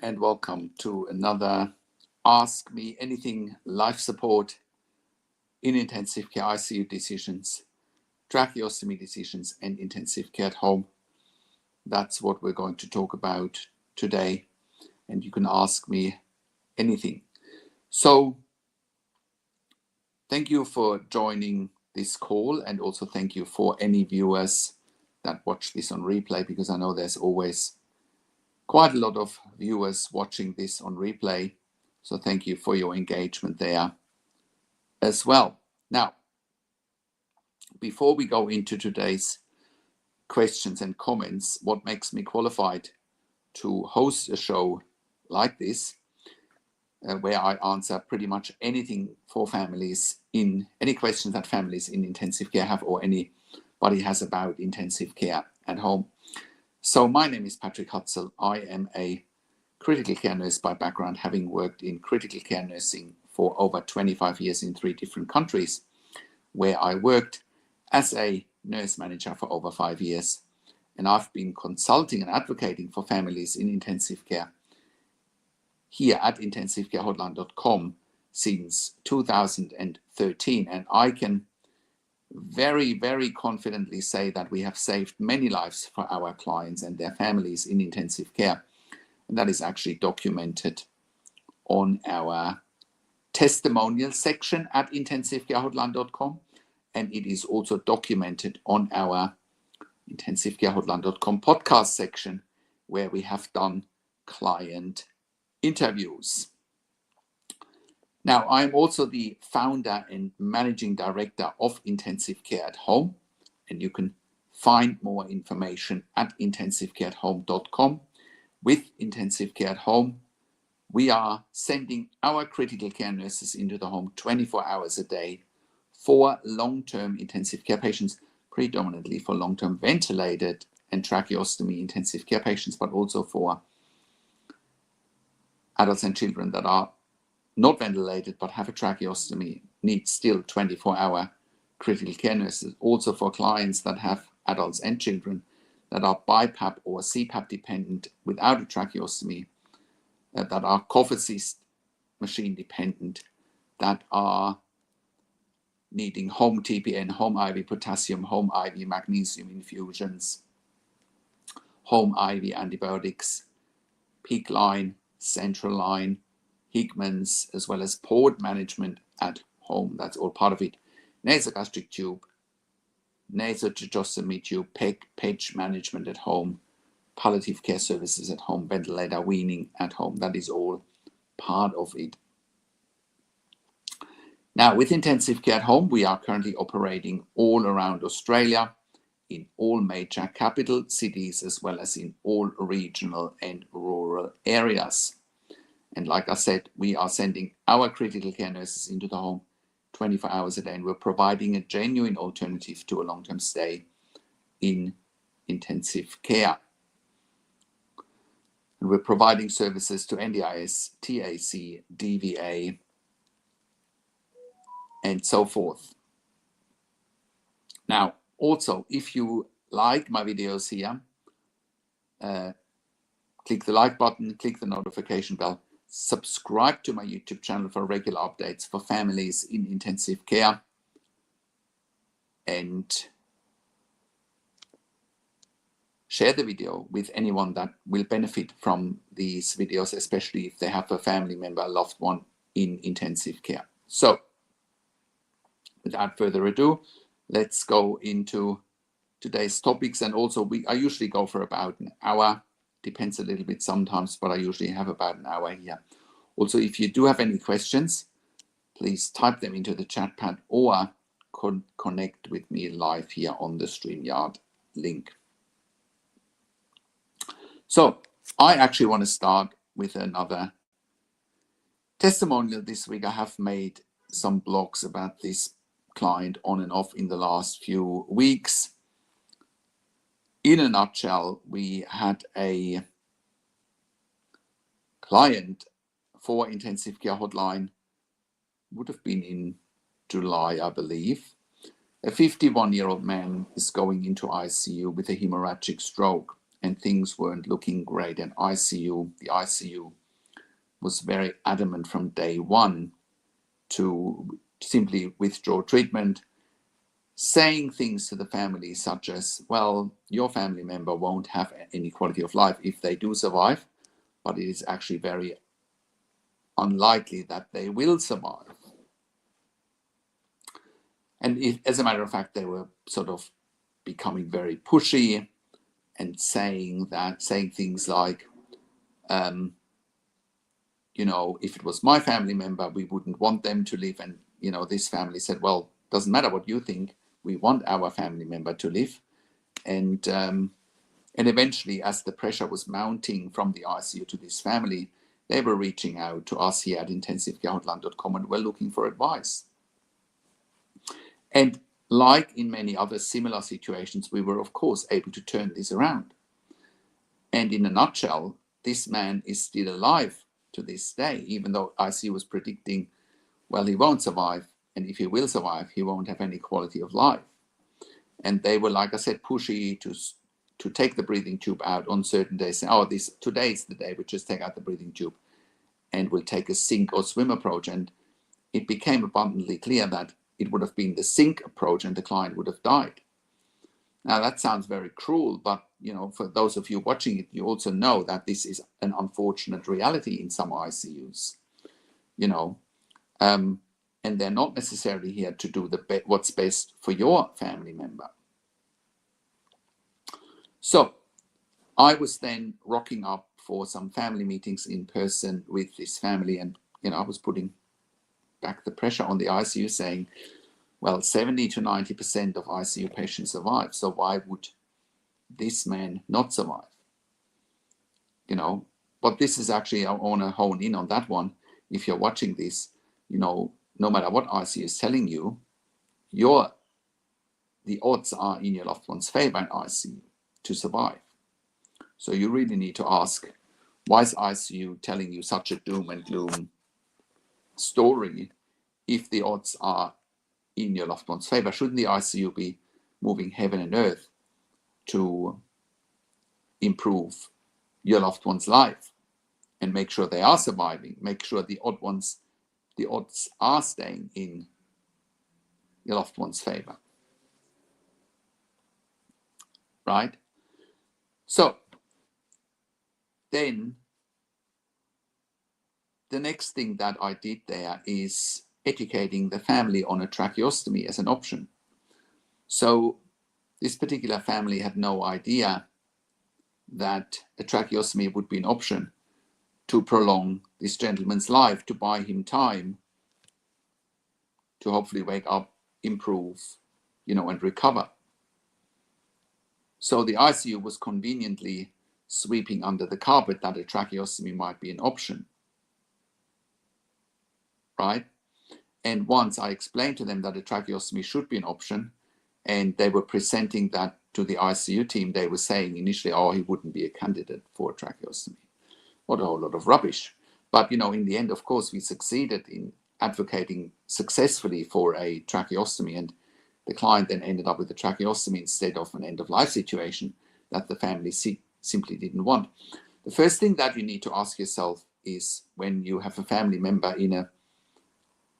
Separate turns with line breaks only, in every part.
and welcome to another Ask Me Anything life support in intensive care ICU decisions, tracheostomy decisions, and intensive care at home. That's what we're going to talk about today, and you can ask me anything. So, thank you for joining this call, and also thank you for any viewers that watch this on replay, because I know there's always quite a lot of viewers watching this on replay. So thank you for your engagement there as well. Now, before we go into today's questions and comments, what makes me qualified to host a show like this, where I answer pretty much anything for families, in any questions that families in intensive care have, or anybody has about intensive care at home. So my name is Patrick Hutzel. I am a critical care nurse by background, having worked in critical care nursing for over 25 years in 3 different countries, where I worked as a nurse manager for over 5 years. And I've been consulting and advocating for families in intensive care here at intensivecarehotline.com since 2013. And I can very, very confidently say that we have saved many lives for our clients and their families in intensive care. And that is actually documented on our testimonial section at intensivecarehotline.com. And it is also documented on our intensivecarehotline.com podcast section, where we have done client interviews. Now, I'm also the founder and managing director of Intensive Care at Home, and you can find more information at intensivecareathome.com. With Intensive Care at Home, we are sending our critical care nurses into the home 24 hours a day for long-term intensive care patients, predominantly for long-term ventilated and tracheostomy intensive care patients, but also for adults and children that are not ventilated but have a tracheostomy, need still 24-hour critical care nurses. Also for clients that have adults and children that are BiPAP or CPAP dependent without a tracheostomy, that are cough assist machine dependent, that are needing home TPN, home IV potassium, home IV magnesium infusions, home IV antibiotics, PEEK line, central line, Hickman's, as well as port management at home. That's all part of it. Nasogastric tube, nasotracheostomy tube, PEG, PEG management at home, palliative care services at home, ventilator weaning at home. That is all part of it. Now, with Intensive Care at Home, we are currently operating all around Australia, in all major capital cities, as well as in all regional and rural areas. And like I said, we are sending our critical care nurses into the home 24 hours a day, and we're providing a genuine alternative to a long-term stay in intensive care. And we're providing services to NDIS, TAC, DVA, and so forth. Now, also, if you like my videos here, click the like button, click the notification bell, subscribe to my YouTube channel for regular updates for families in intensive care, and share the video with anyone that will benefit from these videos, especially if they have a family member, a loved one in intensive care. So, without further ado, let's go into today's topics. And also, I usually go for about an hour. Depends a little bit sometimes, but I usually have about an hour here. Also, if you do have any questions, please type them into the chat pad or connect with me live here on the StreamYard link. So I actually want to start with another testimonial this week. I have made some blogs about this client on and off in the last few weeks. In a nutshell, we had a client for Intensive Care Hotline, would have been in July, I believe. A 51-year-old man is going into ICU with a hemorrhagic stroke. and things weren't looking great. And the ICU was very adamant from day one to simply withdraw treatment, saying things to the family such as, well, your family member won't have any quality of life if they do survive, but it is actually very unlikely that they will survive. And as a matter of fact, they were sort of becoming very pushy and saying things like, you know, if it was my family member, we wouldn't want them to live. And, you know, this family said, well, doesn't matter what you think, we want our family member to live. And eventually, as the pressure was mounting from the ICU to this family, they were reaching out to us here at intensivecarehotline.com and were looking for advice. And like in many other similar situations, we were, of course, able to turn this around. And in a nutshell, this man is still alive to this day, even though ICU was predicting, well, he won't survive. And if he will survive, he won't have any quality of life. And they were, like I said, pushy to take the breathing tube out on certain days. Oh, today is the day we just take out the breathing tube and we'll take a sink or swim approach. And it became abundantly clear that it would have been the sink approach and the client would have died. Now that sounds very cruel, but you know, for those of you watching it, you also know that this is an unfortunate reality in some ICUs. You know, and they're not necessarily here to do what's best for your family member. So I was then rocking up for some family meetings in person with this family, and you know, I was putting back the pressure on the ICU, saying, well, 70 to 90% of ICU patients survive, so why would this man not survive? You know, but this is actually, I want to hone in on that one. If you're watching this, you know, no matter what ICU is telling you, the odds are in your loved one's favor in ICU to survive. So you really need to ask, why is ICU telling you such a doom and gloom story if the odds are in your loved one's favor? Shouldn't the ICU be moving heaven and earth to improve your loved one's life and make sure they are surviving, make sure the odds are staying in your loved one's favor, right? So then the next thing that I did there is educating the family on a tracheostomy as an option. So this particular family had no idea that a tracheostomy would be an option to prolong this gentleman's life, to buy him time to hopefully wake up, improve, you know, and recover. So the ICU was conveniently sweeping under the carpet that a tracheostomy might be an option, right? And once I explained to them that a tracheostomy should be an option, and they were presenting that to the ICU team, they were saying initially, oh, he wouldn't be a candidate for a tracheostomy. What a whole lot of rubbish. But, you know, in the end, of course, we succeeded in advocating successfully for a tracheostomy, and the client then ended up with a tracheostomy instead of an end-of-life situation that the family simply didn't want. The first thing that you need to ask yourself is, when you have a family member in a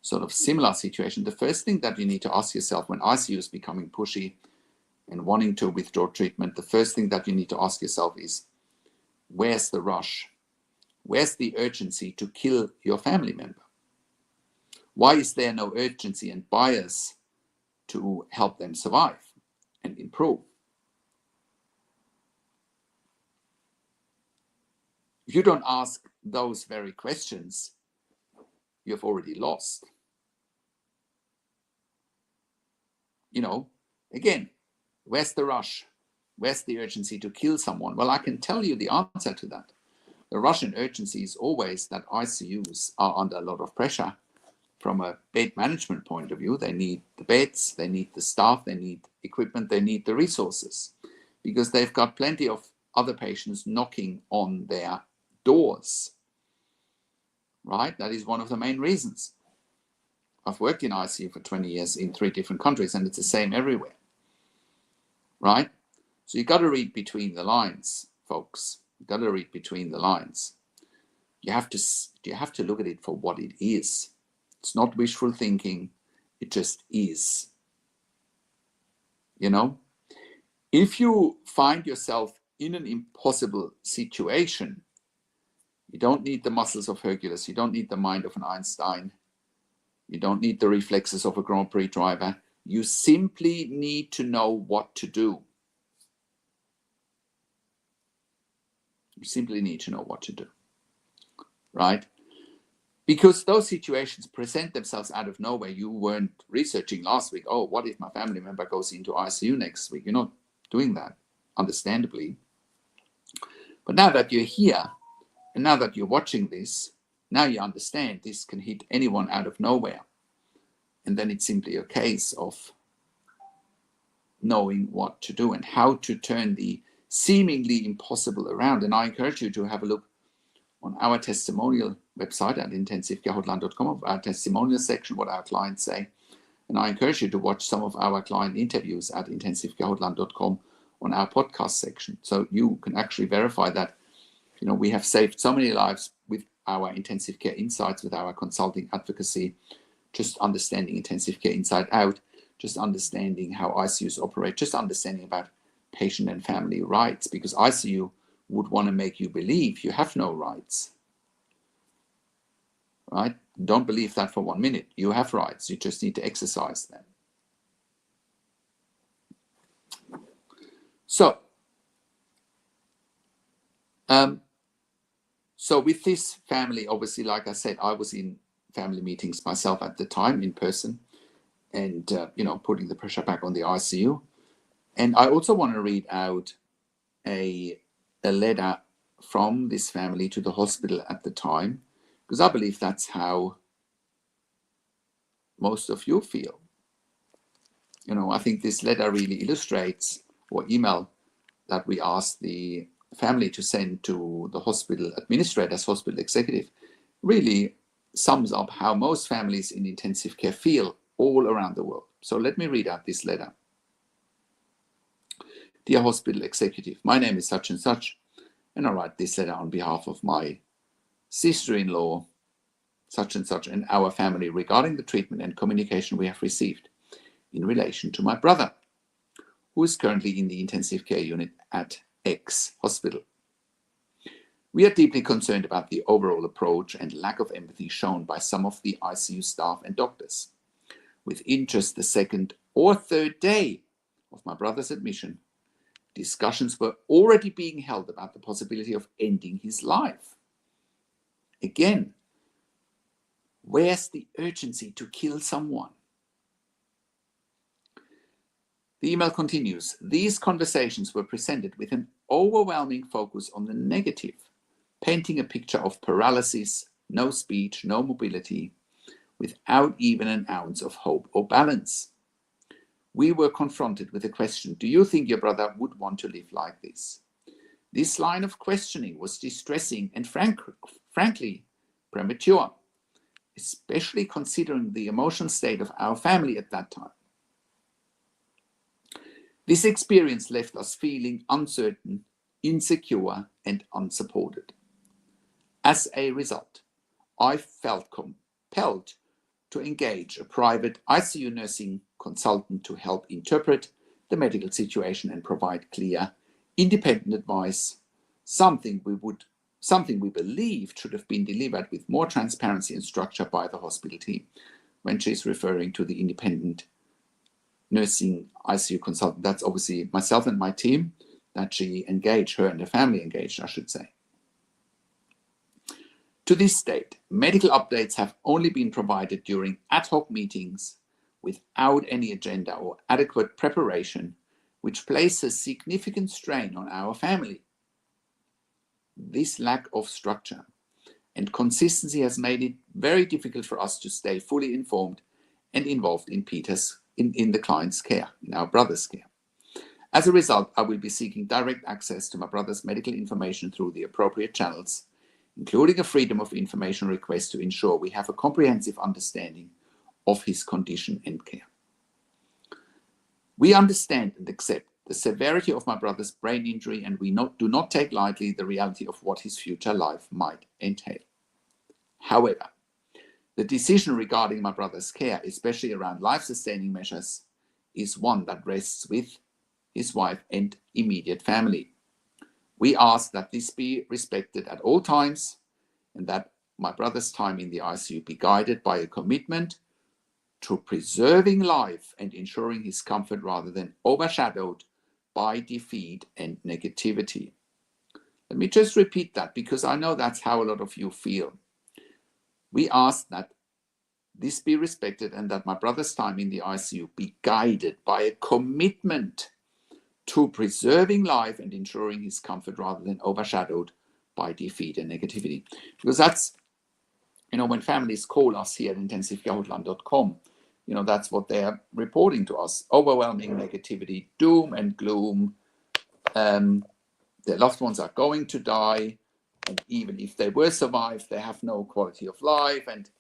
sort of similar situation, the first thing that you need to ask yourself when ICU is becoming pushy and wanting to withdraw treatment, the first thing that you need to ask yourself is, where's the rush? Where's the urgency to kill your family member? Why is there no urgency and bias to help them survive and improve? If you don't ask those very questions, you've already lost. You know, again, where's the rush? Where's the urgency to kill someone? Well, I can tell you the answer to that. The rush and urgency is always that ICUs are under a lot of pressure from a bed management point of view. They need the beds, they need the staff, they need equipment, they need the resources, because they've got plenty of other patients knocking on their doors, right? That is one of the main reasons. I've worked in ICU for 20 years in 3 different countries, and it's the same everywhere, right? So you've got to read between the lines. folks. You've got to read between the lines. You have to look at it for what it is. It's not wishful thinking. It just is. You know, if you find yourself in an impossible situation, you don't need the muscles of Hercules. You don't need the mind of an Einstein. You don't need the reflexes of a Grand Prix driver. You simply need to know what to do. You simply need to know what to do, right? Because those situations present themselves out of nowhere. You weren't researching last week, oh, what if my family member goes into ICU next week? You're not doing that, understandably. But now that you're here, and now that you're watching this, now you understand this can hit anyone out of nowhere. And then it's simply a case of knowing what to do and how to turn the seemingly impossible around. And I encourage you to have a look on our testimonial website at intensivecarehotline.com, our testimonial section, what our clients say. And I encourage you to watch some of our client interviews at intensivecarehotline.com on our podcast section. So you can actually verify that, you know, we have saved so many lives with our intensive care insights, with our consulting advocacy, just understanding intensive care inside out, just understanding how ICUs operate, just understanding about patient and family rights, because ICU would want to make you believe you have no rights, right? Don't believe that for 1 minute. You have rights. You just need to exercise them. So with this family, obviously, like I said, I was in family meetings myself at the time in person, and you know, putting the pressure back on the ICU. And I also want to read out a letter from this family to the hospital at the time, because I believe that's how most of you feel. You know, I think this letter really illustrates, or email that we asked the family to send to the hospital administrators, hospital executive, really sums up how most families in intensive care feel all around the world. So let me read out this letter. Dear hospital executive, my name is such and such, and I write this letter on behalf of my sister-in-law, such and such, and our family regarding the treatment and communication we have received in relation to my brother, who is currently in the intensive care unit at X hospital. We are deeply concerned about the overall approach and lack of empathy shown by some of the ICU staff and doctors. Within just the second or third day of my brother's admission, discussions were already being held about the possibility of ending his life. Again, where's the urgency to kill someone? The email continues. These conversations were presented with an overwhelming focus on the negative, painting a picture of paralysis, no speech, no mobility, without even an ounce of hope or balance. We were confronted with the question, do you think your brother would want to live like this? This line of questioning was distressing and frankly premature, especially considering the emotional state of our family at that time. This experience left us feeling uncertain, insecure, and unsupported. As a result, I felt compelled to engage a private ICU nursing consultant to help interpret the medical situation and provide clear, independent advice, something we believed should have been delivered with more transparency and structure by the hospital team, when she's referring to the independent nursing ICU consultant. That's obviously myself and my team that she engaged, her and her family engaged, I should say. To this date, medical updates have only been provided during ad hoc meetings without any agenda or adequate preparation, which places significant strain on our family. This lack of structure and consistency has made it very difficult for us to stay fully informed and involved in the client's care, in our brother's care. As a result, I will be seeking direct access to my brother's medical information through the appropriate channels, including a freedom of information request to ensure we have a comprehensive understanding of his condition and care. We understand and accept the severity of my brother's brain injury, and we do not take lightly the reality of what his future life might entail. However, the decision regarding my brother's care, especially around life-sustaining measures, is one that rests with his wife and immediate family. We ask that this be respected at all times, and that my brother's time in the ICU be guided by a commitment to preserving life and ensuring his comfort rather than overshadowed by defeat and negativity. Let me just repeat that, because I know that's how a lot of you feel. We ask that this be respected and that my brother's time in the ICU be guided by a commitment to preserving life and ensuring his comfort rather than overshadowed by defeat and negativity. Because that's, when families call us here at intensivecarehotline.com, that's what they're reporting to us. Overwhelming negativity, doom and gloom. Their loved ones are going to die. And even if they were survived, they have no quality of life and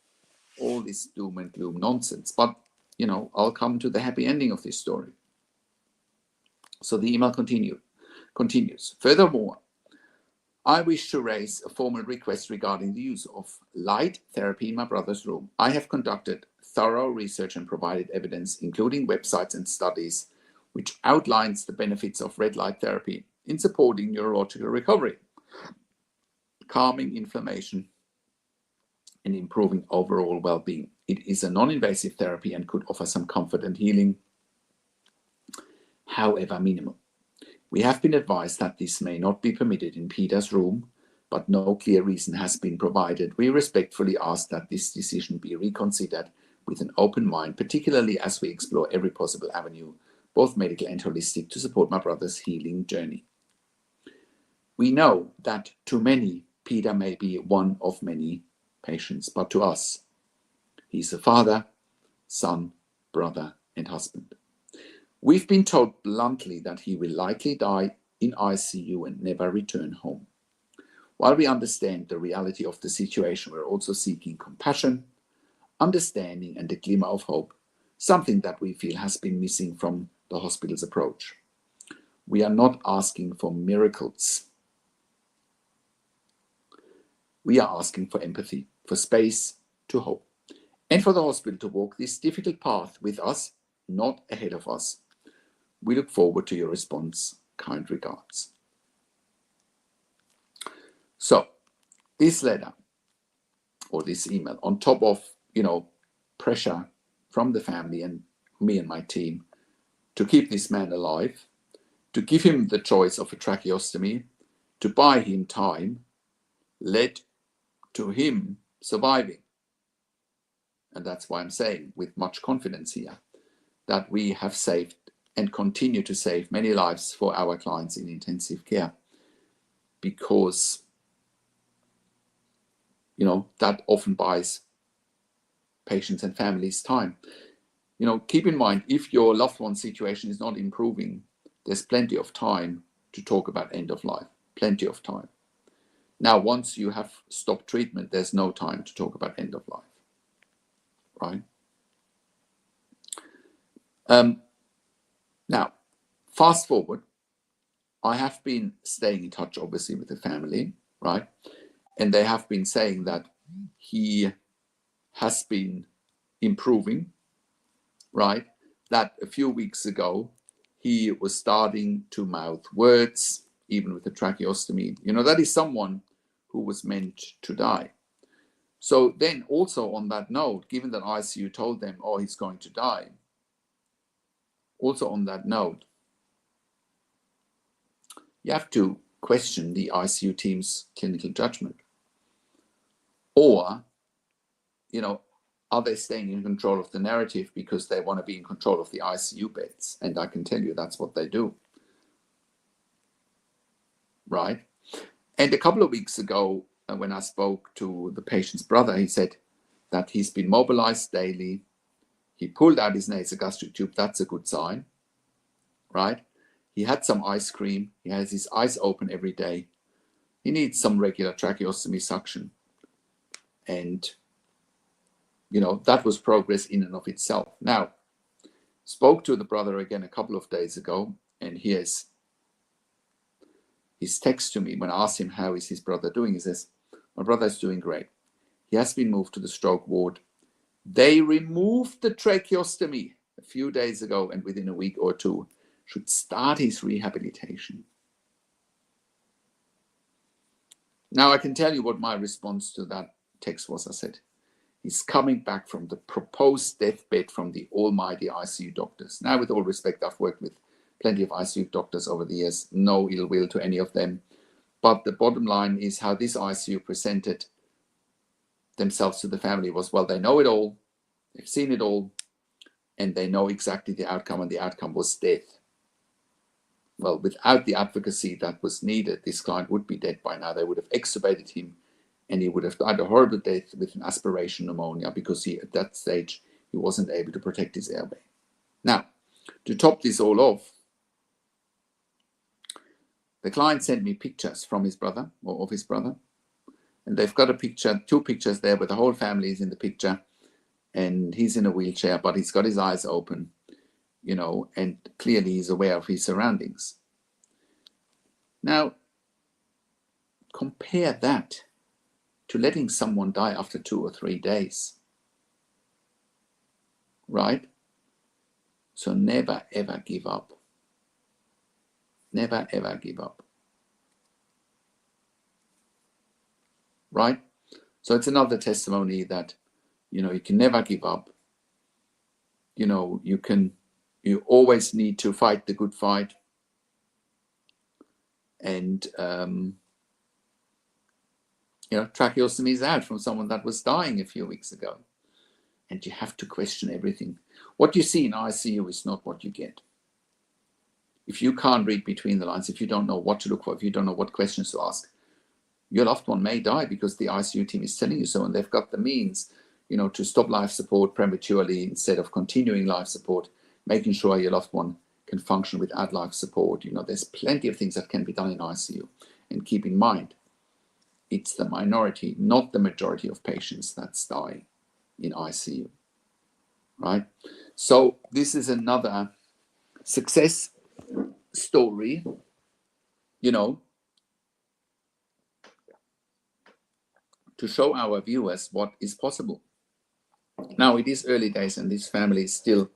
all this doom and gloom nonsense. But, I'll come to the happy ending of this story. So the email continues. Furthermore, I wish to raise a formal request regarding the use of light therapy in my brother's room. I have conducted thorough research and provided evidence, including websites and studies, which outlines the benefits of red light therapy in supporting neurological recovery, calming inflammation, and improving overall well-being. It is a non-invasive therapy and could offer some comfort and healing, however minimal. We have been advised that this may not be permitted in Peter's room, but no clear reason has been provided. We respectfully ask that this decision be reconsidered with an open mind, particularly as we explore every possible avenue, both medical and holistic, to support my brother's healing journey. We know that to many, Peter may be one of many patients, but to us, he's a father, son, brother, and husband. We've been told bluntly that he will likely die in ICU and never return home. While we understand the reality of the situation, we're also seeking compassion, understanding, and a glimmer of hope, something that we feel has been missing from the hospital's approach. We are not asking for miracles. We are asking for empathy, for space to hope, and for the hospital to walk this difficult path with us, not ahead of us. We look forward to your response. Kind regards. So, this letter or this email, on top of, pressure from the family and me and my team to keep this man alive, to give him the choice of a tracheostomy, to buy him time, led to him surviving. And that's why I'm saying with much confidence here that we have saved and continue to save many lives for our clients in intensive care, because that often buys patients and families time. Keep in mind, if your loved one's situation is not improving, there's plenty of time to talk about end of life. Plenty of time. Now, once you have stopped treatment, there's no time to talk about end of life, right? Now, fast forward, I have been staying in touch, obviously, with the family, right? And they have been saying that he has been improving, right? That a few weeks ago, he was starting to mouth words, even with the tracheostomy. That is someone who was meant to die. So then also on that note, given that ICU told them, oh, he's going to die, also on that note, you have to question the ICU team's clinical judgment. Or, are they staying in control of the narrative because they want to be in control of the ICU beds? And I can tell you that's what they do. Right? And a couple of weeks ago, when I spoke to the patient's brother, he said that he's been mobilized daily. He pulled out his nasogastric tube. That's a good sign. Right? He had some ice cream. He has his eyes open every day. He needs some regular tracheostomy suction. And, that was progress in and of itself. Now, spoke to the brother again a couple of days ago. And here's his text to me when I asked him how is his brother doing. He says, my brother is doing great. He has been moved to the stroke ward. They removed the tracheostomy a few days ago, and within a week or two should start his rehabilitation. Now I can tell you what my response to that text was. I said, he's coming back from the proposed deathbed from the almighty ICU doctors. Now, with all respect, I've worked with plenty of ICU doctors over the years, no ill will to any of them. But the bottom line is how this ICU presented themselves to the family was, well, they know it all, they've seen it all, and they know exactly the outcome, and the outcome was death. Well, without the advocacy that was needed, this client would be dead by now. They would have extubated him, and he would have died a horrible death with an aspiration pneumonia because at that stage, he wasn't able to protect his airway. Now, to top this all off, the client sent me pictures from his brother, or of his brother, and they've got a picture, 2 pictures there where the whole family is in the picture, and he's in a wheelchair, but he's got his eyes open, you know, and clearly he's aware of his surroundings. Now, compare that to letting someone die after 2 or 3 days, right? So never, ever give up. Never, ever give up. Right? So it's another testimony that, you know, you can never give up. You know, you always need to fight the good fight. And, you know, tracheostomy is out from someone that was dying a few weeks ago. And you have to question everything. What you see in ICU is not what you get. If you can't read between the lines, if you don't know what to look for, if you don't know what questions to ask, your loved one may die because the ICU team is telling you so, and they've got the means, you know, to stop life support prematurely instead of continuing life support, making sure your loved one can function without life support. You know, there's plenty of things that can be done in ICU. And keep in mind, it's the minority, not the majority of patients that die in ICU, right? So this is another success story, you know, to show our viewers what is possible. Now, it is early days, and this family is still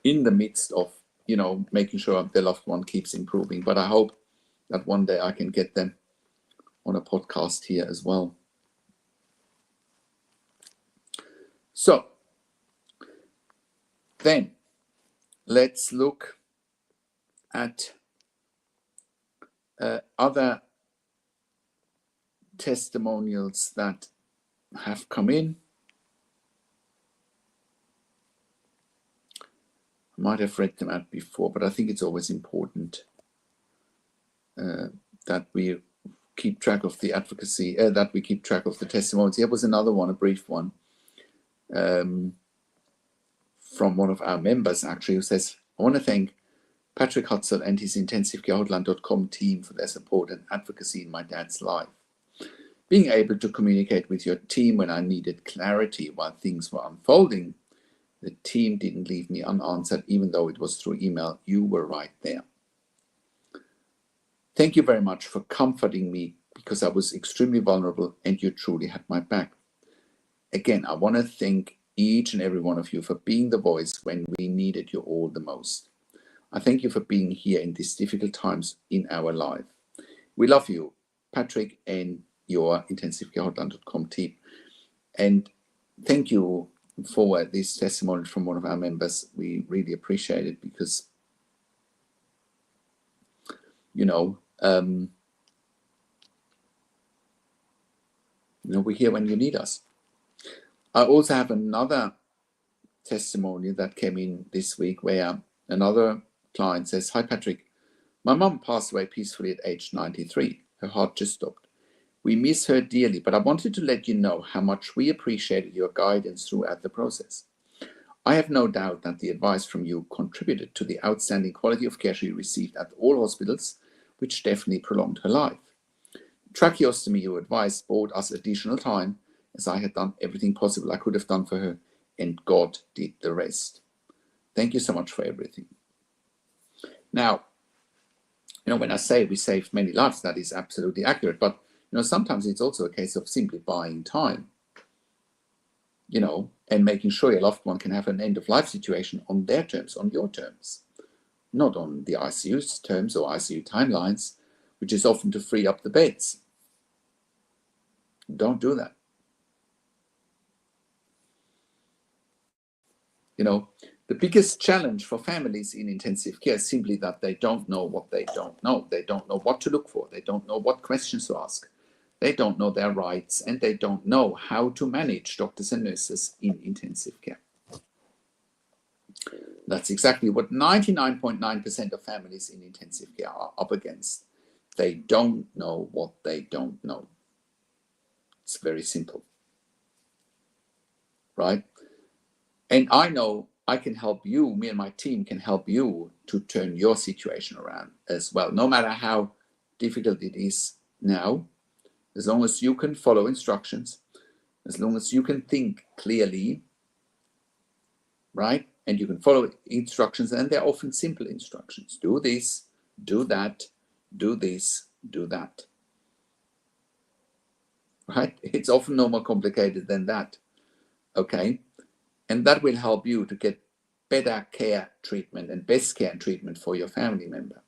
in the midst of, you know, making sure their loved one keeps improving. But I hope that one day I can get them on a podcast here as well. So then let's look at other testimonials that have come in. I might have read them out before, but I think it's always important that we keep track of the advocacy, that we keep track of the testimonials. Here was another one, a brief one, from one of our members, actually, who says, I want to thank Patrick Hutzel and his intensivecarehotline.com team for their support and advocacy in my dad's life. Being able to communicate with your team when I needed clarity while things were unfolding, the team didn't leave me unanswered, even though it was through email. You were right there. Thank you very much for comforting me because I was extremely vulnerable and you truly had my back. Again, I want to thank each and every one of you for being the voice when we needed you all the most. I thank you for being here in these difficult times in our life. We love you, Patrick, and your intensivecarehotline.com team. And thank you for this testimony from one of our members. We really appreciate it because, you know, we're here when you need us. I also have another testimony that came in this week where another client says, hi, Patrick. My mum passed away peacefully at age 93. Her heart just stopped. We miss her dearly, but I wanted to let you know how much we appreciated your guidance throughout the process. I have no doubt that the advice from you contributed to the outstanding quality of care she received at all hospitals, which definitely prolonged her life. Tracheostomy, you advised, bought us additional time, as I had done everything possible I could have done for her, and God did the rest. Thank you so much for everything. Now, when I say we saved many lives, that is absolutely accurate. But, sometimes it's also a case of simply buying time, and making sure your loved one can have an end-of-life situation on their terms, on your terms, not on the ICU's terms or ICU timelines, which is often to free up the beds. Don't do that. The biggest challenge for families in intensive care is simply that they don't know what they don't know. They don't know what to look for. They don't know what questions to ask. They don't know their rights, and they don't know how to manage doctors and nurses in intensive care. That's exactly what 99.9% of families in intensive care are up against. They don't know what they don't know. It's very simple, right? And I know I can help you, me and my team can help you to turn your situation around as well, no matter how difficult it is now. As long as you can follow instructions, as long as you can think clearly, right? And you can follow instructions, and they're often simple instructions. Do this, do that, do this, do that. Right? It's often no more complicated than that. Okay? And that will help you to get better care treatment and best care and treatment for your family member.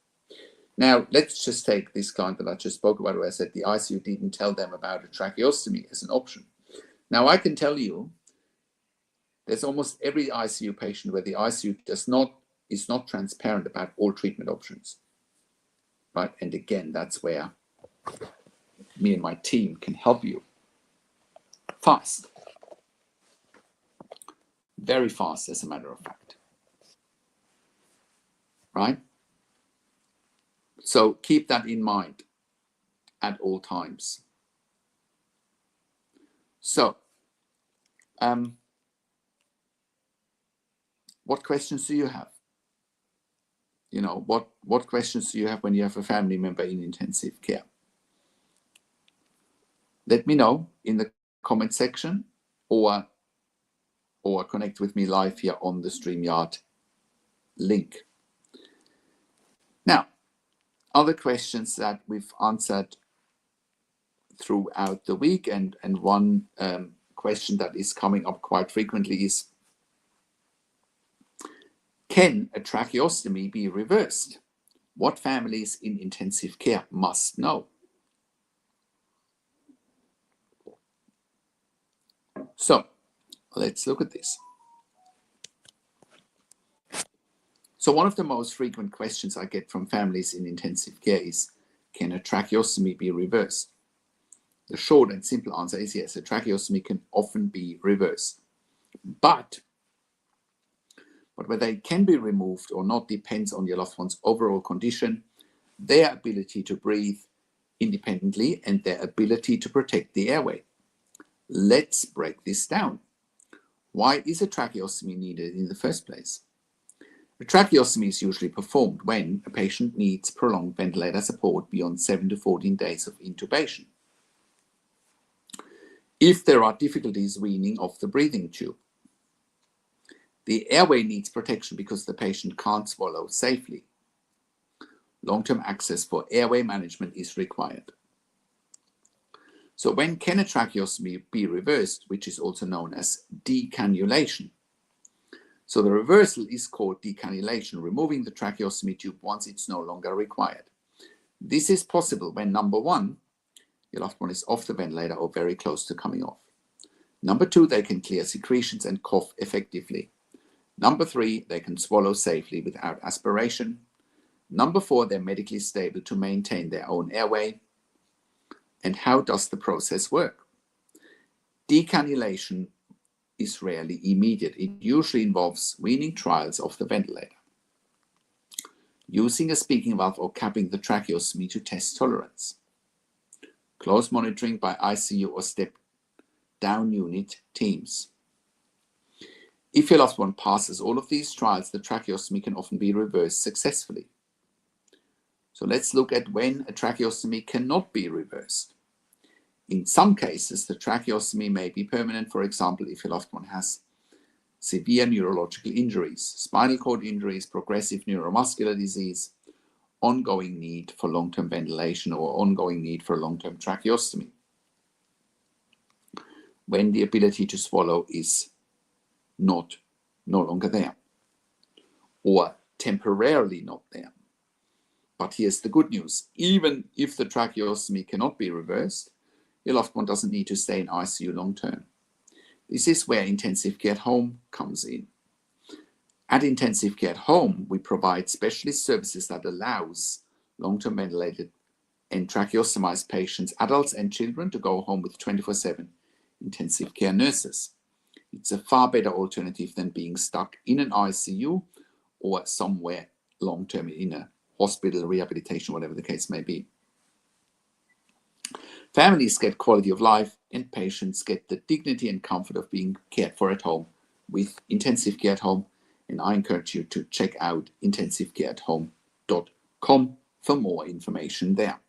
Now, let's just take this client that I just spoke about, where I said the ICU didn't tell them about a tracheostomy as an option. Now, I can tell you there's almost every ICU patient where the ICU is not transparent about all treatment options. Right? And again, that's where me and my team can help you fast. Very fast, as a matter of fact. Right? So keep that in mind at all times. So, what questions do you have? What questions do you have when you have a family member in intensive care? Let me know in the comment section, or connect with me live here on the StreamYard link. Now, other questions that we've answered throughout the week, and one question that is coming up quite frequently is, can a tracheostomy be reversed? What families in intensive care must know? So let's look at this. So one of the most frequent questions I get from families in intensive care is, can a tracheostomy be reversed? The short and simple answer is yes, a tracheostomy can often be reversed. But whether it can be removed or not depends on your loved one's overall condition, their ability to breathe independently, and their ability to protect the airway. Let's break this down. Why is a tracheostomy needed in the first place? A tracheostomy is usually performed when a patient needs prolonged ventilator support beyond 7 to 14 days of intubation. If there are difficulties weaning off the breathing tube, the airway needs protection because the patient can't swallow safely. Long-term access for airway management is required. So when can a tracheostomy be reversed, which is also known as decannulation? So the reversal is called decannulation, removing the tracheostomy tube once it's no longer required. This is possible when, number one, your loved one is off the ventilator or very close to coming off. Number two, they can clear secretions and cough effectively. Number three, they can swallow safely without aspiration. Number four, they're medically stable to maintain their own airway. And how does the process work? Decannulation is rarely immediate. It usually involves weaning trials of the ventilator, using a speaking valve or capping the tracheostomy to test tolerance, close monitoring by ICU or step-down unit teams. If your loved one passes all of these trials, the tracheostomy can often be reversed successfully. So let's look at when a tracheostomy cannot be reversed. In some cases, the tracheostomy may be permanent. For example, if your loved one has severe neurological injuries, spinal cord injuries, progressive neuromuscular disease, ongoing need for long-term ventilation or ongoing need for a long-term tracheostomy, when the ability to swallow is no longer there, or temporarily not there. But here's the good news. Even if the tracheostomy cannot be reversed, your loved one doesn't need to stay in ICU long term. This is where intensive care at home comes in. At intensive care at home, we provide specialist services that allows long-term ventilated and tracheostomized patients, adults and children, to go home with 24/7 intensive care nurses. It's a far better alternative than being stuck in an ICU or somewhere long-term in a hospital, rehabilitation, whatever the case may be. Families get quality of life and patients get the dignity and comfort of being cared for at home with intensive care at home. And I encourage you to check out intensivecareathome.com for more information there.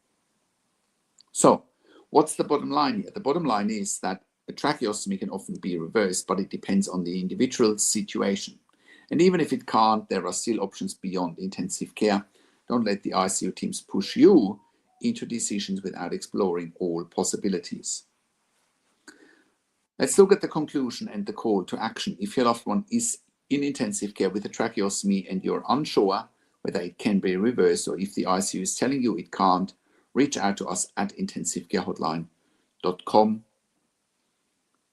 So, what's the bottom line here? The bottom line is that a tracheostomy can often be reversed, but it depends on the individual situation. And even if it can't, there are still options beyond intensive care. Don't let the ICU teams push you into decisions without exploring all possibilities. Let's look at the conclusion and the call to action. If your loved one is in intensive care with a tracheostomy and you're unsure whether it can be reversed or if the ICU is telling you it can't, reach out to us at intensivecarehotline.com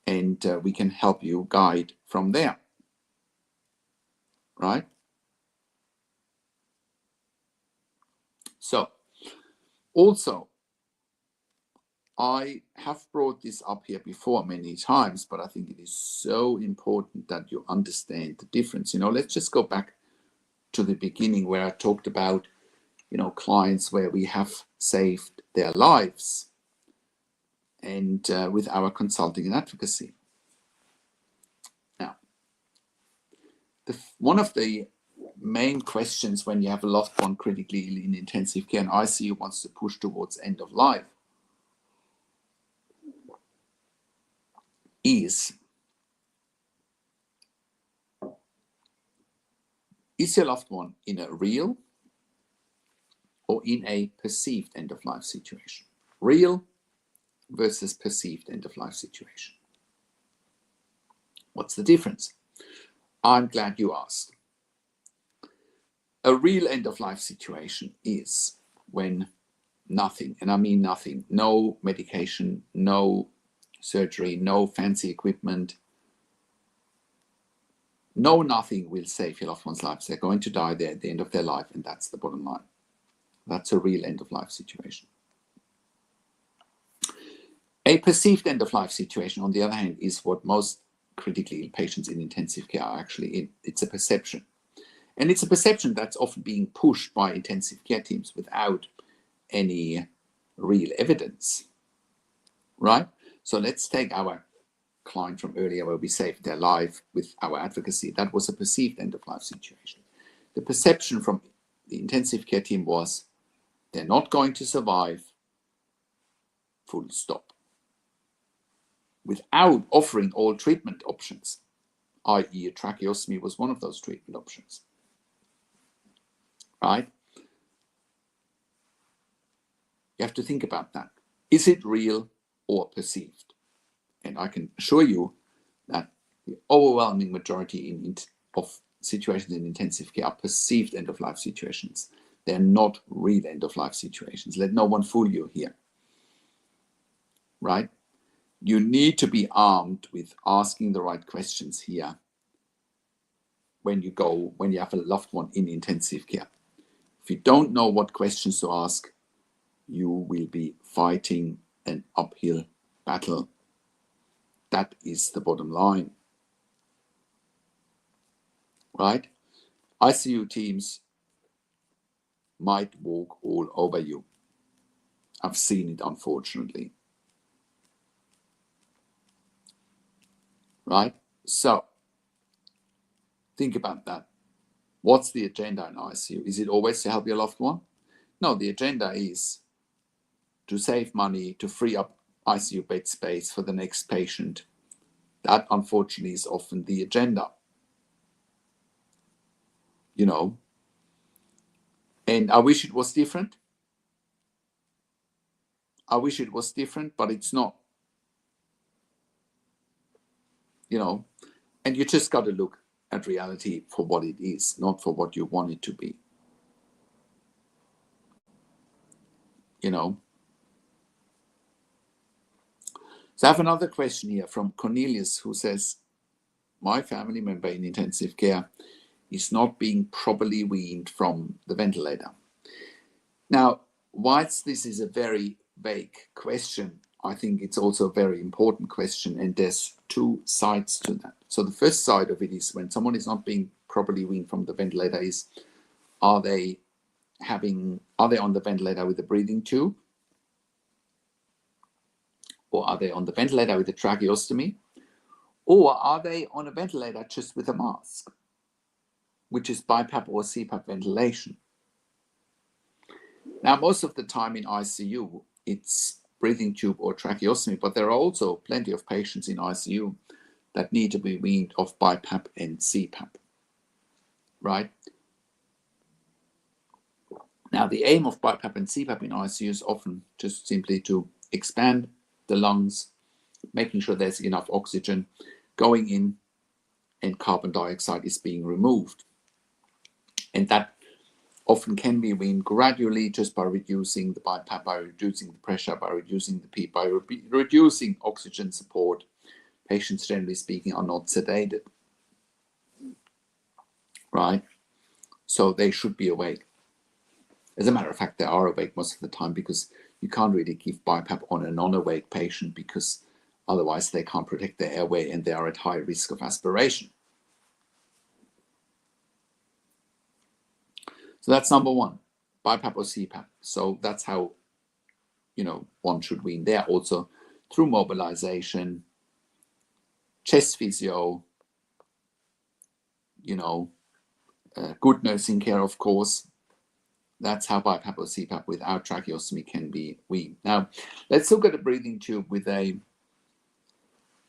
and we can help you guide from there. Right? So, also, I have brought this up here before many times, but I think it is so important that you understand the difference. Let's just go back to the beginning where I talked about, clients where we have saved their lives and with our consulting and advocacy. Now, one of the main questions when you have a loved one critically ill in intensive care and ICU wants to push towards end of life is your loved one in a real or in a perceived end-of-life situation? Real versus perceived end-of-life situation. What's the difference? I'm glad you asked. A real end-of-life situation is when nothing, and I mean nothing, no medication, no surgery, no fancy equipment, nothing will save your loved one's lives. They're going to die there at the end of their life, and that's the bottom line. That's a real end-of-life situation. A perceived end-of-life situation, on the other hand, is what most critically ill patients in intensive care are actually in. It's a perception. And it's a perception that's often being pushed by intensive care teams without any real evidence, right? So let's take our client from earlier where we saved their life with our advocacy. That was a perceived end-of-life situation. The perception from the intensive care team was they're not going to survive, full stop, without offering all treatment options, i.e. a tracheostomy was one of those treatment options, right? You have to think about that. Is it real or perceived? And I can assure you that the overwhelming majority of situations in intensive care are perceived end-of-life situations. They're not real end-of-life situations. Let no one fool you here, right? You need to be armed with asking the right questions here when you have a loved one in intensive care. If you don't know what questions to ask, you will be fighting an uphill battle. That is the bottom line, right? ICU teams might walk all over you. I've seen it, unfortunately. Right? So, think about that. What's the agenda in ICU? Is it always to help your loved one? No, the agenda is to save money, to free up ICU bed space for the next patient. That, unfortunately, is often the agenda. And I wish it was different. I wish it was different, but it's not. You know, and you just got to look at reality for what it is, not for what you want it to be. You know. So I have another question here from Cornelius, who says, my family member in intensive care is not being properly weaned from the ventilator. Now, whilst this is a very vague question, I think it's also a very important question, and there's two sides to that. So the first side of it is when someone is not being properly weaned from the ventilator is, are they on the ventilator with a breathing tube? Or are they on the ventilator with a tracheostomy? Or are they on a ventilator just with a mask, which is BiPAP or CPAP ventilation? Now, most of the time in ICU, it's breathing tube or tracheostomy, but there are also plenty of patients in ICU that need to be weaned off BiPAP and CPAP, right? Now, the aim of BiPAP and CPAP in ICU is often just simply to expand the lungs, making sure there's enough oxygen going in and carbon dioxide is being removed. And that often can be weaned gradually just by reducing the BiPAP, by reducing the pressure, by reducing the PEEP, by reducing oxygen support. Patients, generally speaking, are not sedated, right? So they should be awake. As a matter of fact, they are awake most of the time, because you can't really give BiPAP on a non-awake patient, because otherwise they can't protect their airway and they are at high risk of aspiration. So that's number one, BiPAP or CPAP. So that's how, you know, one should wean there, also through mobilization, chest physio, you know, good nursing care, of course. That's how BiPAP or CPAP without tracheostomy can be weaned. Now, let's look at a breathing tube with a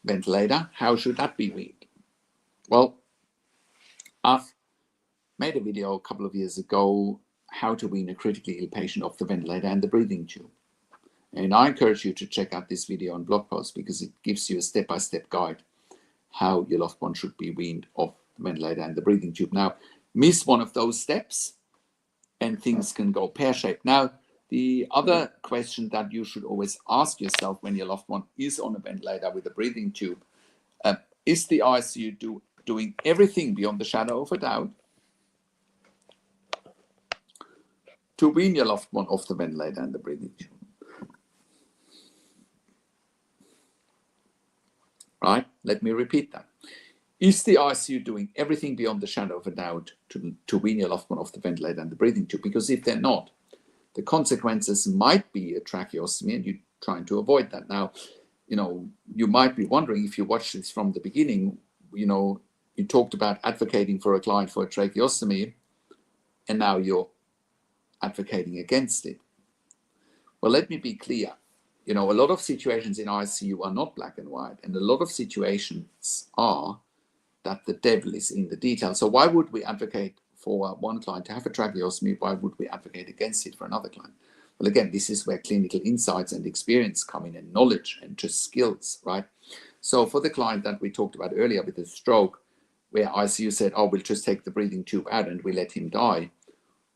ventilator. How should that be weaned? Well, I've made a video a couple of years ago, how to wean a critically ill patient off the ventilator and the breathing tube. And I encourage you to check out this video and blog post, because it gives you a step-by-step guide how your loved one should be weaned off the ventilator and the breathing tube. Now, miss one of those steps and things can go pear-shaped. Now, the other question that you should always ask yourself when your loved one is on a ventilator with a breathing tube, is the ICU doing everything beyond the shadow of a doubt to wean your loved one off the ventilator and the breathing tube? Right? Let me repeat that. Is the ICU doing everything beyond the shadow of a doubt to wean your loved one off the ventilator and the breathing tube? Because if they're not, the consequences might be a tracheostomy, and you're trying to avoid that. Now, you know, you might be wondering, if you watched this from the beginning, you know, you talked about advocating for a client for a tracheostomy, and now you're advocating against it. Well, let me be clear. You know, a lot of situations in ICU are not black and white, and a lot of situations are that the devil is in the detail. So why would we advocate for one client to have a tracheostomy? Why would we advocate against it for another client? Well, again, this is where clinical insights and experience come in, and knowledge and just skills, right? So for the client that we talked about earlier with the stroke, where ICU said, oh, we'll just take the breathing tube out and we let him die.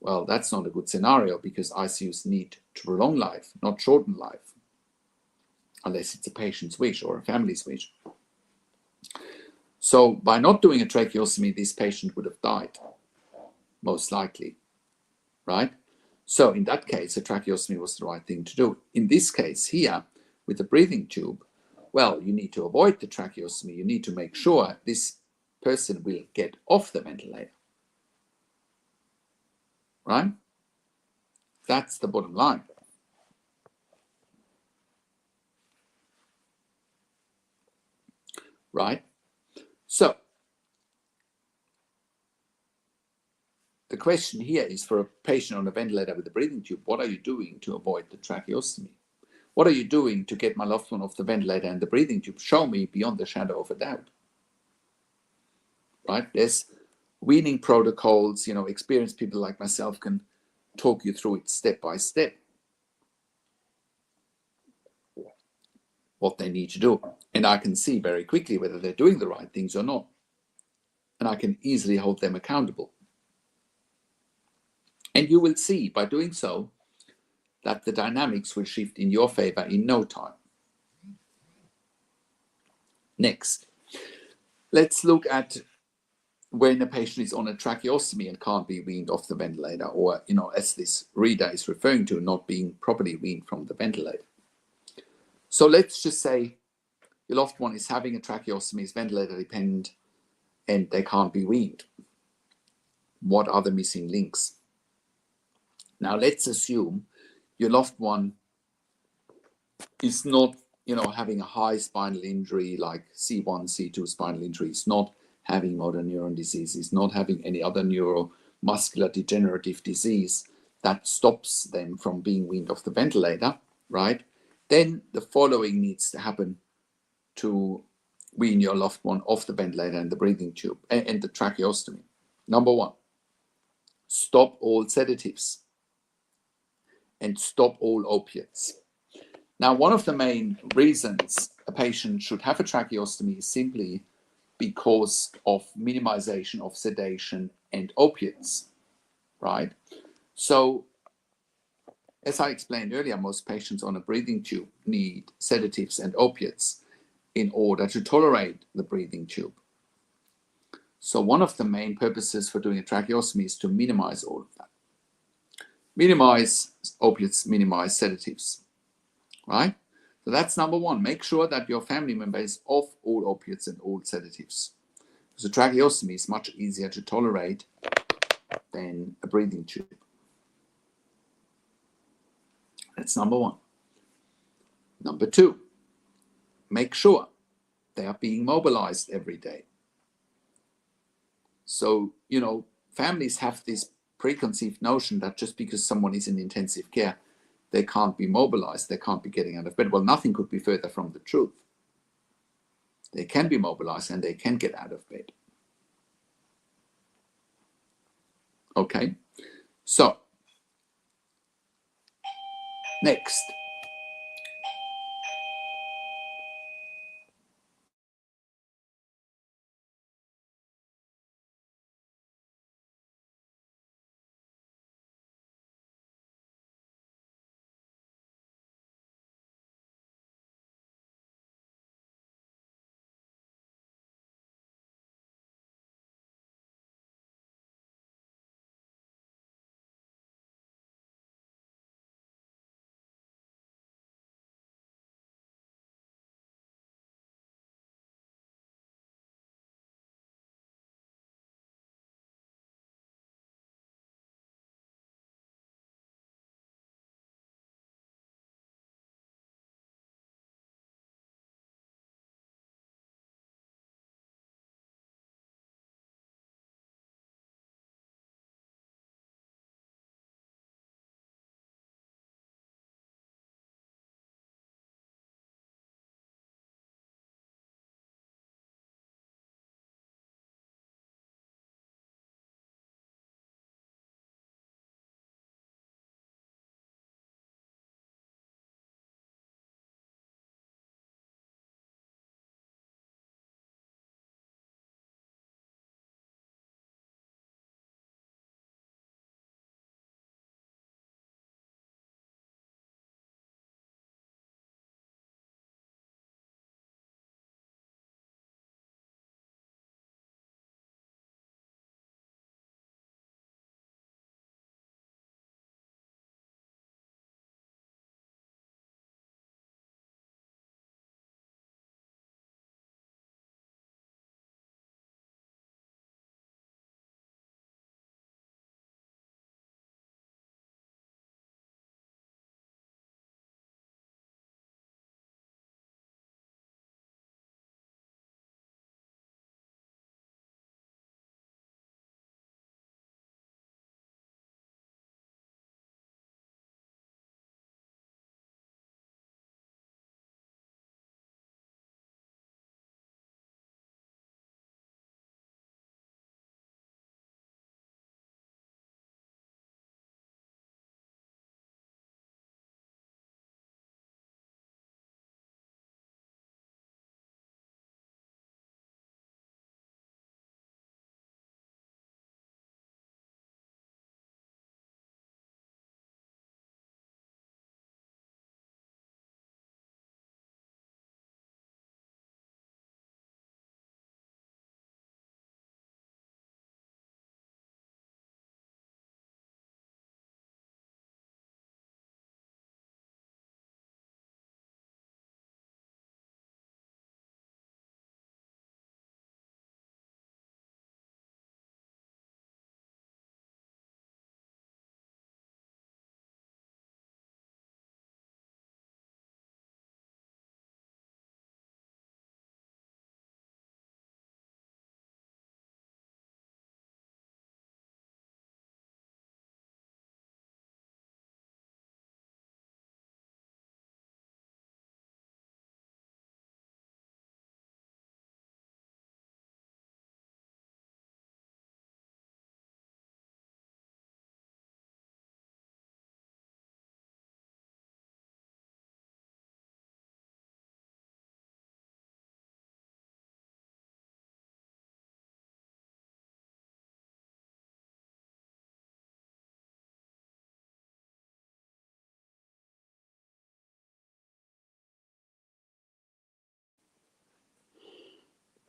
Well, that's not a good scenario, because ICUs need to prolong life, not shorten life, unless it's a patient's wish or a family's wish. So by not doing a tracheostomy, this patient would have died, most likely, right? So in that case, a tracheostomy was the right thing to do. In this case here, with the breathing tube, well, you need to avoid the tracheostomy. You need to make sure this person will get off the ventilator, right? That's the bottom line. Right? So the question here is, for a patient on a ventilator with a breathing tube, what are you doing to avoid the tracheostomy? What are you doing to get my loved one off the ventilator and the breathing tube? Show me beyond the shadow of a doubt. Right? There's weaning protocols, you know, experienced people like myself can talk you through it step by step, what they need to do. And I can see very quickly whether they're doing the right things or not. And I can easily hold them accountable. And you will see by doing so that the dynamics will shift in your favor in no time. Next, let's look at when a patient is on a tracheostomy and can't be weaned off the ventilator, or, as this reader is referring to, not being properly weaned from the ventilator. So let's just say your loved one is having a tracheostomy, is ventilator dependent, and they can't be weaned. What are the missing links? Now let's assume your loved one is not, having a high spinal injury like C1, C2 spinal injury, is not having motor neuron disease, is not having any other neuromuscular degenerative disease that stops them from being weaned off the ventilator, right? Then the following needs to happen to wean your loved one off the ventilator and the breathing tube and the tracheostomy. Number one, stop all sedatives and stop all opiates. Now, one of the main reasons a patient should have a tracheostomy is simply because of minimization of sedation and opiates, right? So, as I explained earlier, most patients on a breathing tube need sedatives and opiates in order to tolerate the breathing tube. So one of the main purposes for doing a tracheostomy is to minimize all of that. Minimize opiates, minimize sedatives, right? So that's number one. Make sure that your family member is off all opiates and all sedatives. Because a tracheostomy is much easier to tolerate than a breathing tube. That's number one. Number two, make sure they are being mobilized every day. So, families have this preconceived notion that just because someone is in intensive care, they can't be mobilized, they can't be getting out of bed. Well, nothing could be further from the truth. They can be mobilized and they can get out of bed. Okay, so next.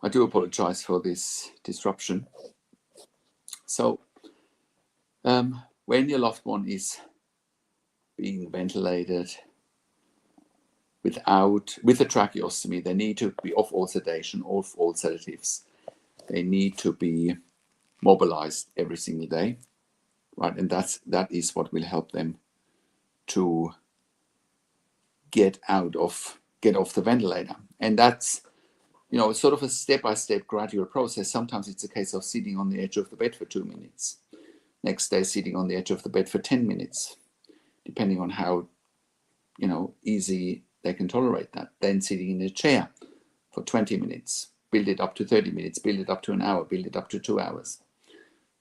I do apologize for this disruption. So when your loved one is being ventilated with a tracheostomy, they need to be off all sedation, off all sedatives. They need to be mobilized every single day, right? And that is what will help them to get off the ventilator. And that's, it's sort of a step-by-step gradual process. Sometimes it's a case of sitting on the edge of the bed for 2 minutes. Next day, sitting on the edge of the bed for 10 minutes, depending on how, easy they can tolerate that. Then sitting in a chair for 20 minutes, build it up to 30 minutes, build it up to an hour, build it up to 2 hours,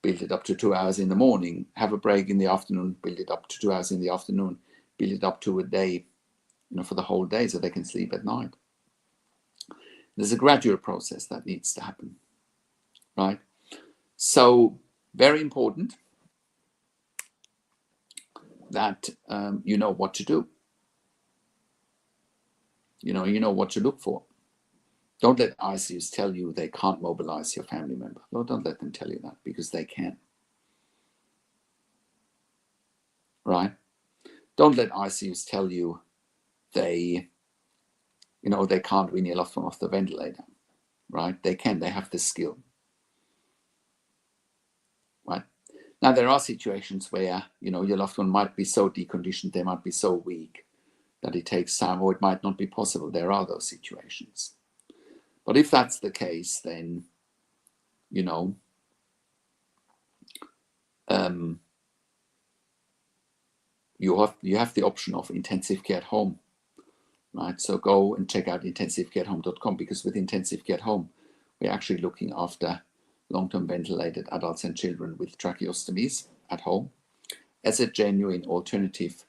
build it up to 2 hours in the morning, have a break in the afternoon, build it up to 2 hours in the afternoon, build it up to a day, for the whole day so they can sleep at night. There's a gradual process that needs to happen, right? So very important that you know what to do. You know what to look for. Don't let ICUs tell you they can't mobilize your family member. No, don't let them tell you that, because they can. Right? Don't let ICUs tell you they can't wean your loved one off the ventilator. Right? They can. They have the skill. Right? Now, there are situations where, your loved one might be so deconditioned, they might be so weak that it takes time, or it might not be possible. There are those situations. But if that's the case, then, you have the option of intensive care at home, right? So go and check out intensivecareathome.com, because with intensive care at home, we're actually looking after long-term ventilated adults and children with tracheostomies at home as a genuine alternative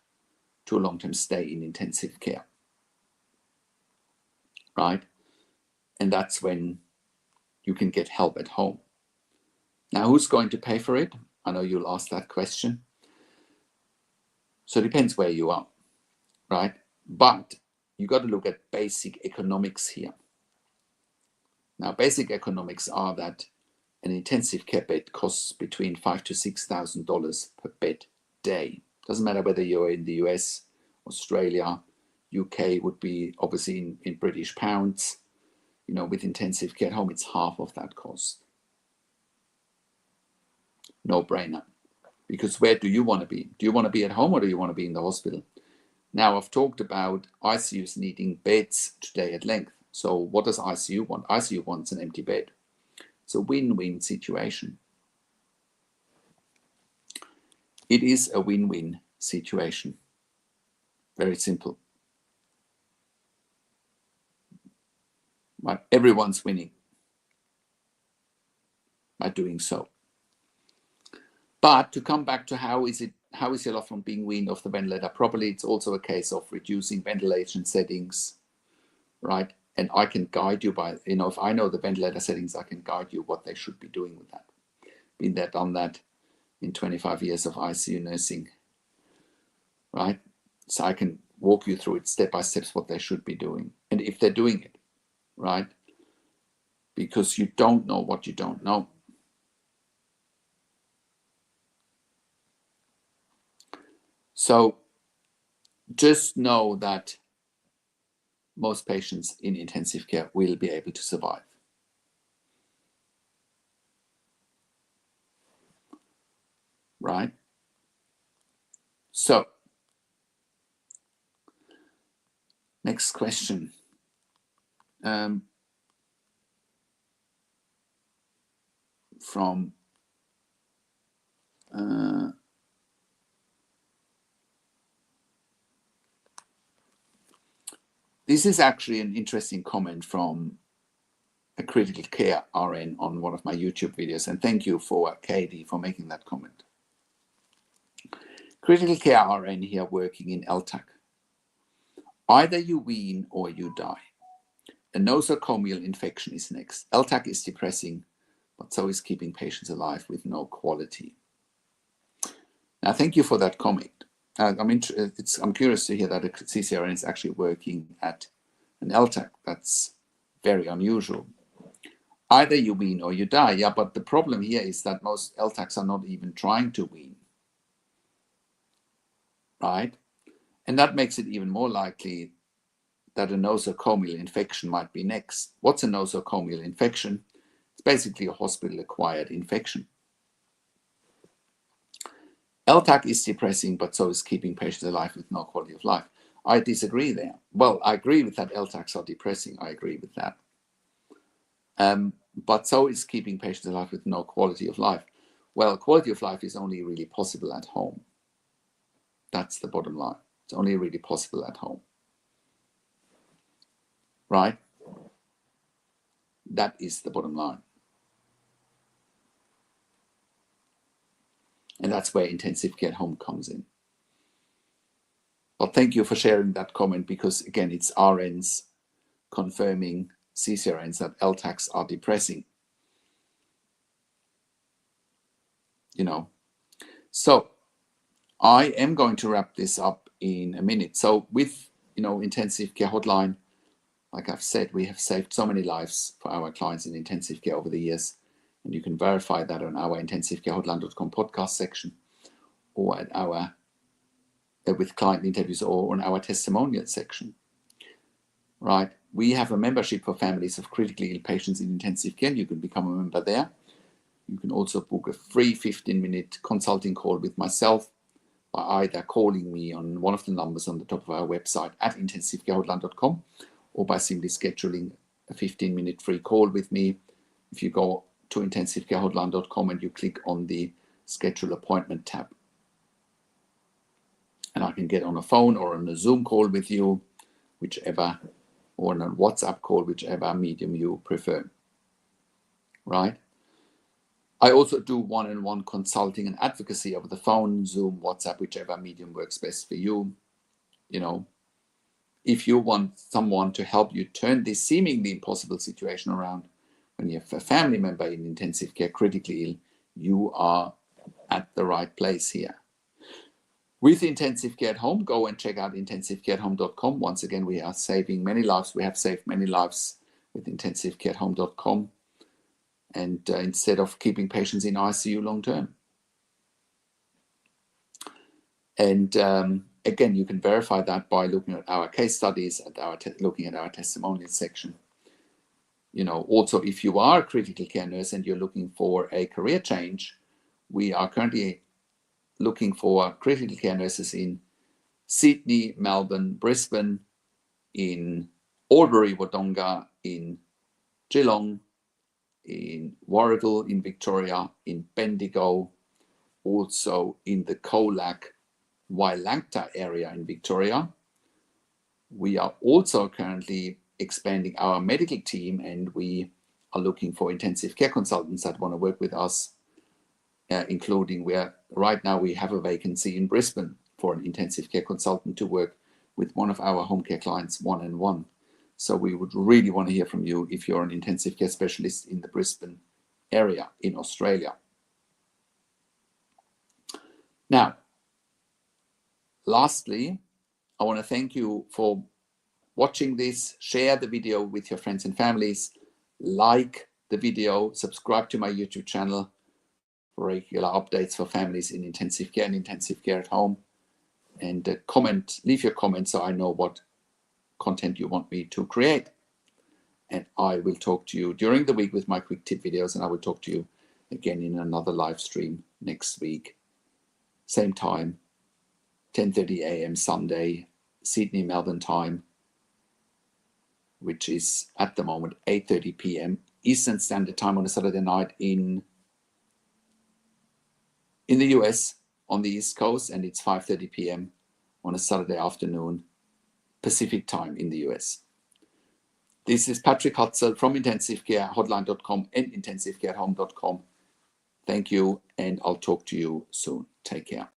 to a long-term stay in intensive care, right? And that's when you can get help at home. Now, who's going to pay for it? I know you'll ask that question. So it depends where you are, right? But you got to look at basic economics here. Now, basic economics are that an intensive care bed costs between $5,000 to $6,000 per bed day. Doesn't matter whether you're in the US, Australia, UK would be obviously in British pounds. With intensive care at home, it's half of that cost. No brainer. Because where do you want to be? Do you want to be at home, or do you want to be in the hospital? Now, I've talked about ICUs needing beds today at length. So what does ICU want? ICU wants an empty bed. It's a win-win situation. It is a win-win situation. Very simple. But everyone's winning by doing so. But to come back to how is your loved one being weaned off the ventilator properly, it's also a case of reducing ventilation settings, right? And I can guide you by, if I know the ventilator settings, I can guide you what they should be doing with that. Been there, done that in 25 years of ICU nursing, right? So I can walk you through it step by step, what they should be doing. And if they're doing it, right? Because you don't know what you don't know. So just know that most patients in intensive care will be able to survive. Right? So, next question. From this is actually an interesting comment from a critical care RN on one of my YouTube videos, and thank you for Katie for making that comment. Critical care RN here working in LTAC. Either you wean or you die. A nosocomial infection is next. LTAC is depressing, but so is keeping patients alive with no quality. Now, thank you for that comment. I'm curious to hear that a CCRN is actually working at an LTAC. That's very unusual. Either you wean or you die. Yeah, but the problem here is that most LTACs are not even trying to wean, right? And that makes it even more likely that a nosocomial infection might be next. What's a nosocomial infection? It's basically a hospital-acquired infection. LTAC is depressing, but so is keeping patients alive with no quality of life. I disagree there. Well, I agree with that LTACs are depressing. I agree with that. But so is keeping patients alive with no quality of life. Well, quality of life is only really possible at home. That's the bottom line. It's only really possible at home. Right? That is the bottom line. And that's where intensive care at home comes in. But thank you for sharing that comment, because again, it's RNs confirming CCRNs that LTACs are depressing. You know. So I am going to wrap this up in a minute. So with, intensive care hotline, like I've said, we have saved so many lives for our clients in intensive care over the years. And you can verify that on our intensivecarehotline.com podcast section, or at our with client interviews, or on our testimonial section. Right? We have a membership for families of critically ill patients in intensive care. You can become a member there. You can also book a free 15-minute consulting call with myself by either calling me on one of the numbers on the top of our website at intensivecarehotline.com, or by simply scheduling a 15-minute free call with me. If you go to intensivecarehotline.com and you click on the schedule appointment tab, and I can get on a phone or on a Zoom call with you, whichever, or on a WhatsApp call, whichever medium you prefer. Right? I also do one-on-one consulting and advocacy over the phone, Zoom, WhatsApp, whichever medium works best for you. If you want someone to help you turn this seemingly impossible situation around, when you have a family member in intensive care critically ill, you are at the right place here. With intensive care at home, go and check out intensivecareathome.com. Once again, we are saving many lives. We have saved many lives with intensivecareathome.com. And instead of keeping patients in ICU long term. And again, you can verify that by looking at our case studies, looking at our testimonial section. Also, if you are a critical care nurse and you're looking for a career change, we are currently looking for critical care nurses in Sydney, Melbourne, Brisbane, in Albury, Wodonga, in Geelong, in Warragul, in Victoria, in Bendigo, also in the Colac, Wailangta area in Victoria. We are also currently expanding our medical team, and we are looking for intensive care consultants that want to work with us, including right now we have a vacancy in Brisbane for an intensive care consultant to work with one of our home care clients one-on-one. So we would really want to hear from you if you're an intensive care specialist in the Brisbane area in Australia. Now, lastly, I want to thank you for watching this. Share the video with your friends and families. Like the video. Subscribe to my YouTube channel for regular updates for families in intensive care and intensive care at home. And leave your comments so I know what content you want me to create. And I will talk to you during the week with my quick tip videos, and I will talk to you again in another live stream next week. Same time, 10:30 a.m. Sunday, Sydney, Melbourne time, which is at the moment 8:30 p.m. Eastern Standard Time on a Saturday night in the US on the East Coast, and it's 5:30 p.m. on a Saturday afternoon Pacific time in the US. This is Patrick Hutzel from intensivecarehotline.com and intensivecarehome.com. Thank you, and I'll talk to you soon. Take care.